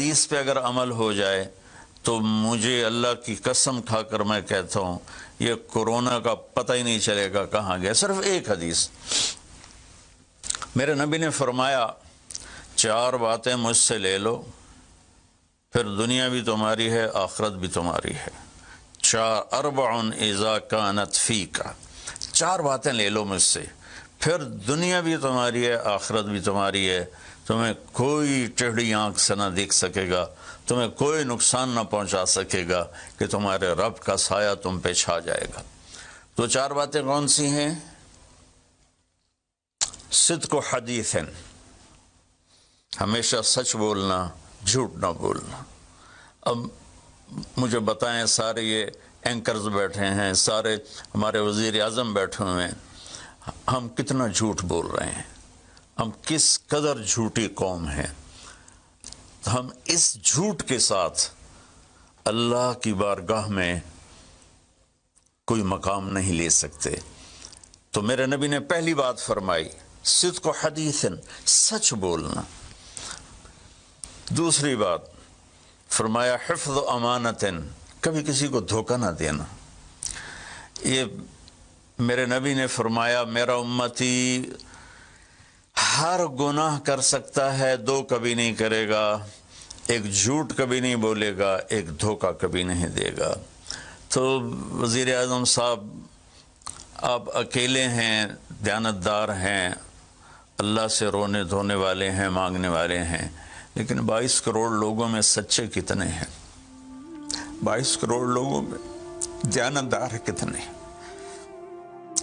حدیث پہ اگر عمل ہو جائے تو مجھے اللہ کی قسم کھا کر میں کہتا ہوں یہ کورونا کا پتہ ہی نہیں چلے گا کہاں گیا۔ صرف ایک حدیث، میرے نبی نے فرمایا 4 باتیں مجھ سے لے لو، پھر دنیا بھی تمہاری ہے آخرت بھی تمہاری ہے۔ 4 اذا کانت فیک، 4 باتیں لے لو مجھ سے، پھر دنیا بھی تمہاری ہے آخرت بھی تمہاری ہے، تمہیں کوئی ٹیڑھی آنکھ سے نہ دیکھ سکے گا، تمہیں کوئی نقصان نہ پہنچا سکے گا کہ تمہارے رب کا سایہ تم پہ چھا جائے گا۔ تو 4 باتیں کون سی ہیں؟ صدق و حدیث، ہمیشہ سچ بولنا، جھوٹ نہ بولنا۔ اب مجھے بتائیں، سارے یہ اینکرز بیٹھے ہیں، سارے ہمارے وزیر اعظم بیٹھے ہوئے ہیں، ہم کتنا جھوٹ بول رہے ہیں، ہم کس قدر جھوٹی قوم ہیں۔ ہم اس جھوٹ کے ساتھ اللہ کی بارگاہ میں کوئی مقام نہیں لے سکتے۔ تو میرے نبی نے پہلی بات فرمائی صدق و حدیث، سچ بولنا۔ دوسری بات فرمایا حفظ و امانت، کبھی کسی کو دھوکہ نہ دینا۔ یہ میرے نبی نے فرمایا میرا امتی ہر گناہ کر سکتا ہے، 2 کبھی نہیں کرے گا، ایک جھوٹ کبھی نہیں بولے گا، ایک دھوکہ کبھی نہیں دے گا۔ تو وزیر اعظم صاحب آپ اکیلے ہیں، دیانتدار ہیں، اللہ سے رونے دھونے والے ہیں، مانگنے والے ہیں، لیکن 22 کروڑ لوگوں میں سچے کتنے ہیں؟ 22 کروڑ لوگوں میں دیانتدار کتنے ہیں؟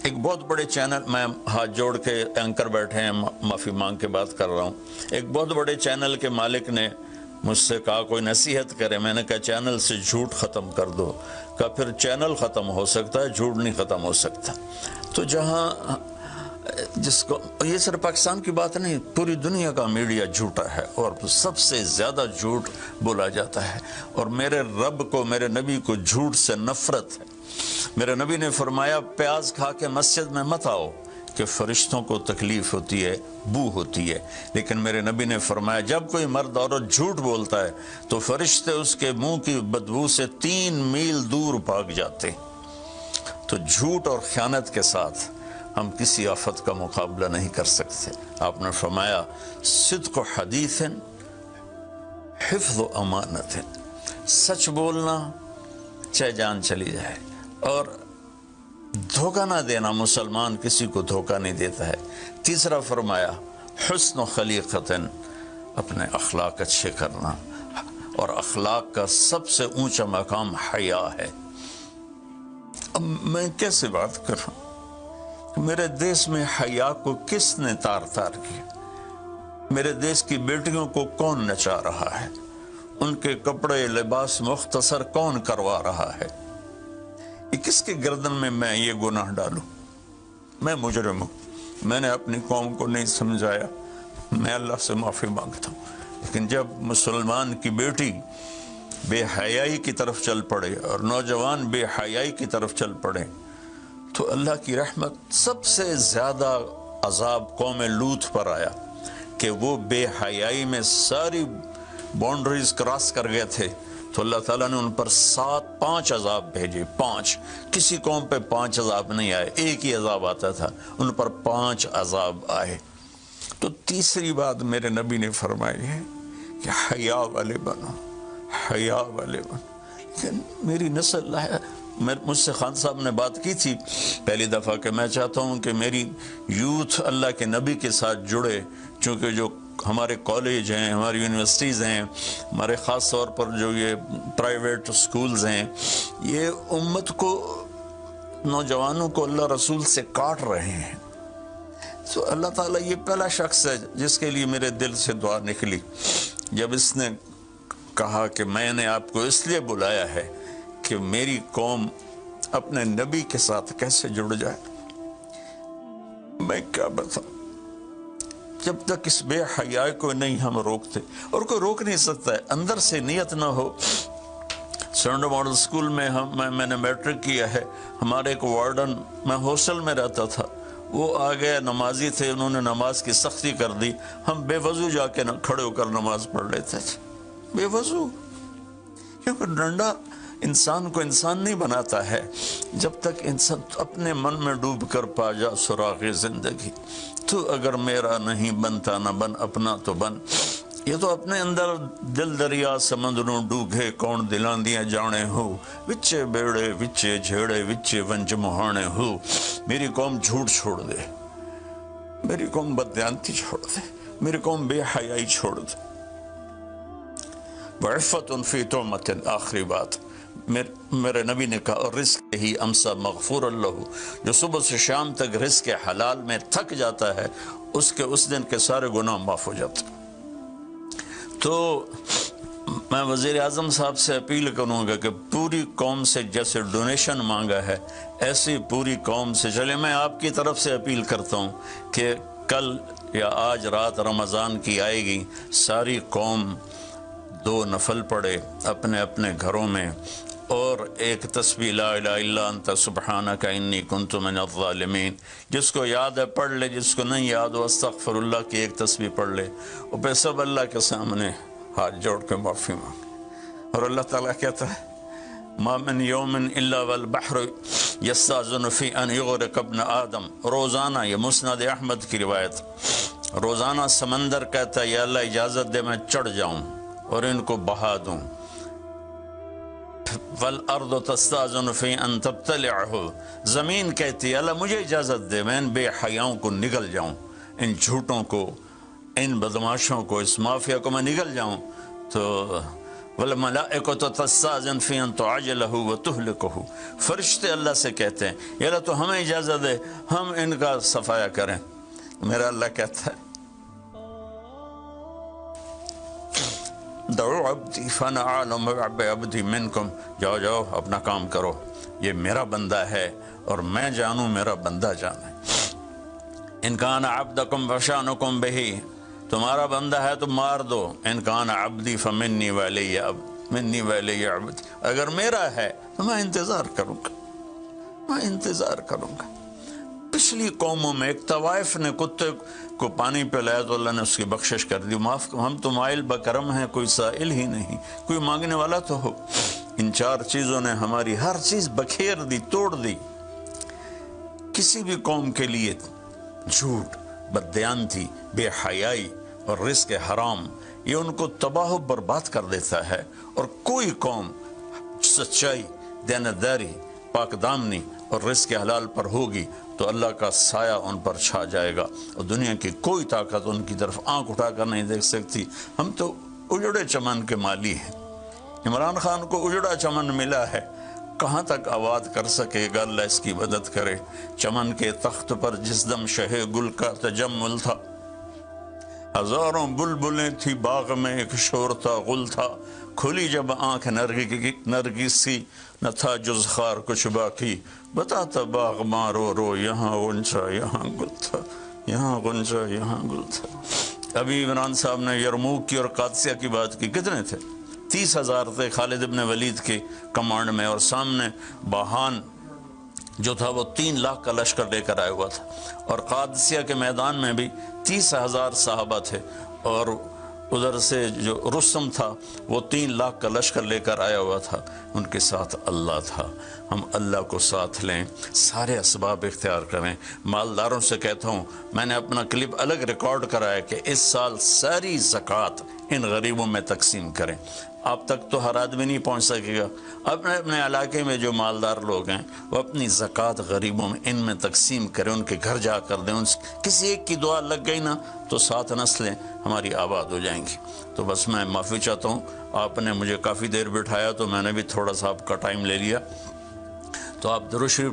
ایک بہت بڑے چینل، میں ہاتھ جوڑ کے اینکر بیٹھے ہیں، معافی مانگ کے بات کر رہا ہوں، ایک بہت بڑے چینل کے مالک نے مجھ سے کہا کوئی نصیحت کرے۔ میں نے کہا چینل سے جھوٹ ختم کر دو۔ کہا پھر چینل ختم ہو سکتا ہے، جھوٹ نہیں ختم ہو سکتا۔ تو جہاں جس کو، یہ صرف پاکستان کی بات نہیں، پوری دنیا کا میڈیا جھوٹا ہے اور سب سے زیادہ جھوٹ بولا جاتا ہے، اور میرے رب کو، میرے نبی کو جھوٹ سے نفرت ہے۔ میرے نبی نے فرمایا پیاز کھا کے مسجد میں مت آؤ کہ فرشتوں کو تکلیف ہوتی ہے، بو ہوتی ہے، لیکن میرے نبی نے فرمایا جب کوئی مرد عورت جھوٹ بولتا ہے تو فرشتے اس کے منہ کی بدبو سے 3 میل دور بھاگ جاتے۔ تو جھوٹ اور خیانت کے ساتھ ہم کسی آفت کا مقابلہ نہیں کر سکتے۔ آپ نے فرمایا صدق و حدیث، حفظ و امانت، سچ بولنا چاہے جان چلی جائے، اور دھوکہ نہ دینا۔ مسلمان کسی کو دھوکہ نہیں دیتا ہے۔ تیسرا فرمایا حسن و خلیقت، اپنے اخلاق اچھے کرنا، اور اخلاق کا سب سے اونچا مقام حیا ہے۔ اب میں کیسے بات کروں؟ میرے دیش میں حیا کو کس نے تار تار کیا؟ میرے دیش کی بیٹیوں کو کون نچا رہا ہے؟ ان کے کپڑے لباس مختصر کون کروا رہا ہے؟ یہ کس کے گردن میں یہ گناہ ڈالوں؟ میں مجرم ہوں، میں نے اپنی قوم کو نہیں سمجھایا، میں اللہ سے معافی مانگتا ہوں۔ لیکن جب مسلمان کی بیٹی بے حیائی کی طرف چل پڑے اور نوجوان بے حیائی کی طرف چل پڑے تو اللہ کی رحمت، سب سے زیادہ عذاب قوم لوط پر آیا کہ وہ بے حیائی میں ساری باؤنڈریز کراس کر گئے تھے، تو اللہ تعالیٰ نے ان پر 5 عذاب بھیجے۔ 5، کسی قوم پہ 5 عذاب نہیں آئے، ایک ہی عذاب آتا تھا، ان پر 5 عذاب آئے۔ تو تیسری بات میرے نبی نے فرمائی ہے کہ حیا والے بنو، حیا والے بنو۔ لیکن میری نسل ہے، مجھ سے خان صاحب نے بات کی تھی پہلی دفعہ کہ میں چاہتا ہوں کہ میری یوتھ اللہ کے نبی کے ساتھ جڑے، چونکہ جو ہمارے کالج ہیں، ہماری یونیورسٹیز ہیں، ہمارے خاص طور پر جو یہ پرائیویٹ سکولز ہیں، یہ امت کو، نوجوانوں کو اللہ رسول سے کاٹ رہے ہیں۔ تو اللہ تعالیٰ یہ پہلا شخص ہے جس کے لیے میرے دل سے دعا نکلی جب اس نے کہا کہ میں نے آپ کو اس لیے بلایا ہے کہ میری قوم اپنے نبی کے ساتھ کیسے جڑ جائے۔ میں کیا بتاؤں، جب تک اس بے حیائی کو نہیں ہم روکتے، اور کوئی روک نہیں سکتا ہے، اندر سے نیت نہ ہو۔ سرنڈو ماڈل سکول میں میں نے میٹرک کیا ہے، ہمارے ایک وارڈن، میں ہاسٹل میں رہتا تھا، وہ آ گئے، نمازی تھے، انہوں نے نماز کی سختی کر دی، ہم بے وضو جا کے کھڑے ہو کر نماز پڑھ لیتے تھے۔ بے وضو، کیونکہ ڈنڈا انسان کو انسان نہیں بناتا ہے جب تک انسان اپنے من میں ڈوب کر پا جا سراغ زندگی۔ تو اگر میرا نہیں بنتا نہ بن، اپنا تو بن۔ یہ تو اپنے اندر دل دریا سمندروں ڈوگے کون دلان دیا جانے ہو، وچے بیڑے وچے جھیڑے وچے ونج مہانے ہو۔ میری قوم جھوٹ چھوڑ دے، میری قوم بددیانتی چھوڑ دے، میری قوم بے حیائی چھوڑ دے۔ وعفت فی تہمت، آخری بات میرے نبی نے کہا، اور رزق ہی امسا مغفور اللہ، جو صبح سے شام تک رزق حلال میں تھک جاتا ہے اس دن کے سارے گناہ معاف ہو جاتے۔ تو میں وزیر اعظم صاحب سے اپیل کروں گا کہ پوری قوم سے جیسے ڈونیشن مانگا ہے ایسی پوری قوم سے چلے۔ میں آپ کی طرف سے اپیل کرتا ہوں کہ کل یا آج رات رمضان کی آئے گی، ساری قوم 2 نفل پڑھے اپنے اپنے گھروں میں، اور ایک تسبیح لا الہ الا انت سبحانک انی کنت من الظالمین، جس کو یاد ہے پڑھ لے، جس کو نہیں یاد ہو استغفر اللہ کی ایک تسبیح پڑھ لے، اور پھر سب اللہ کے سامنے ہاتھ جوڑ کے معافی مانگے۔ اور اللہ تعالیٰ کہتا ہے ما من یوم الا والبحر یستاذن فی ان یغرق ابن آدم، روزانہ، یہ مسند احمد کی روایت، روزانہ سمندر کہتا ہے یا اللہ اجازت دے میں چڑھ جاؤں اور ان کو بہا دوں۔ والارض تستاذن فی ان تبتلعہ، زمین کہتی ہے اللہ مجھے اجازت دے میں ان بے حیاؤں کو نگل جاؤں، ان جھوٹوں کو، ان بدماشوں کو، اس مافیا کو میں نگل جاؤں۔ تو والملائکۃ تستاذن فی ان تعجلہ وتہلکہ، فرشتے اللہ سے کہتے ہیں یا اللہ تو ہمیں اجازت دے ہم ان کا صفایا کریں۔ میرا اللہ کہتا ہے دعو عبدی فانا عالم بعبدی منکم، جاؤ جاؤ اپنا کام کرو، یہ میرا بندہ ہے اور میں جانوں میرا بندہ جانے۔ ان کان عبدکم فشانکم بہی، تمہارا بندہ ہے تو مار دو، ان کان عبدی فمنی ولی منی ولی عبدی، اگر میرا ہے تو میں انتظار کروں گا، میں انتظار کروں گا۔ پچھلی قوموں میں ایک طوائف نے کتے کو پانی پلایا تو اللہ نے اس کی بخشش کر دی، معاف، ہم تو مائل بکرم ہیں، کوئی سائل ہی نہیں، کوئی مانگنے والا تو ہو۔ ان 4 چیزوں نے ہماری ہر چیز بکھیر دی، توڑ دی۔ کسی بھی قوم کے لیے جھوٹ، بددیانتی، بے حیائی اور رزق حرام یہ ان کو تباہ و برباد کر دیتا ہے، اور کوئی قوم سچائی، دیانتداری، پاک دامنی اور رزق حلال پر ہوگی تو اللہ کا سایہ ان پر چھا جائے گا، اور دنیا کی کوئی طاقت ان کی طرف آنکھ اٹھا کر نہیں دیکھ سکتی۔ ہم تو اجڑے چمن کے مالی ہیں، عمران خان کو اجڑا چمن ملا ہے، کہاں تک آباد کر سکے گا، اللہ اس کی مدد کرے۔ چمن کے تخت پر جس دم شہ گل کا تجمل تھا، ہزاروں بلبلیں تھی باغ میں، ایک شور تھا، غل تھا، کھلی جب آنکھ نرگس سی، نہ تھا جز خار کچھ باقی، بتاتا باغ مارو رو، یہاں غنچہ یہاں گل تھا، یہاں غنچہ یہاں گل تھا۔ ابھی عمران صاحب نے یرموک کی اور قادسیہ کی بات کی، کتنے تھے؟ 30,000 تھے خالد ابن ولید کے کمانڈ میں، اور سامنے باہان جو تھا وہ 3 لاکھ کا لشکر لے کر آیا ہوا تھا، اور قادسیہ کے میدان میں بھی 30,000 صحابہ تھے، اور ادھر سے جو رستم تھا وہ 3 لاکھ کا لشکر لے کر آیا ہوا تھا، ان کے ساتھ اللہ تھا۔ ہم اللہ کو ساتھ لیں، سارے اسباب اختیار کریں۔ مالداروں سے کہتا ہوں، میں نے اپنا کلپ الگ ریکارڈ کرایا کہ اس سال ساری زکوٰۃ ان غریبوں میں تقسیم کریں۔ آپ تک تو ہر آدمی نہیں پہنچ سکے گا، اپنے اپنے علاقے میں جو مالدار لوگ ہیں وہ اپنی زکوٰۃ غریبوں میں ان میں تقسیم کریں، ان کے گھر جا کر دیں۔ کسی ایک کی دعا لگ گئی نا تو 7 نسلیں ہماری آباد ہو جائیں گی۔ تو بس میں معافی چاہتا ہوں، آپ نے مجھے کافی دیر بٹھایا تو میں نے بھی تھوڑا سا آپ کا ٹائم لے لیا، تو آپ درود شریف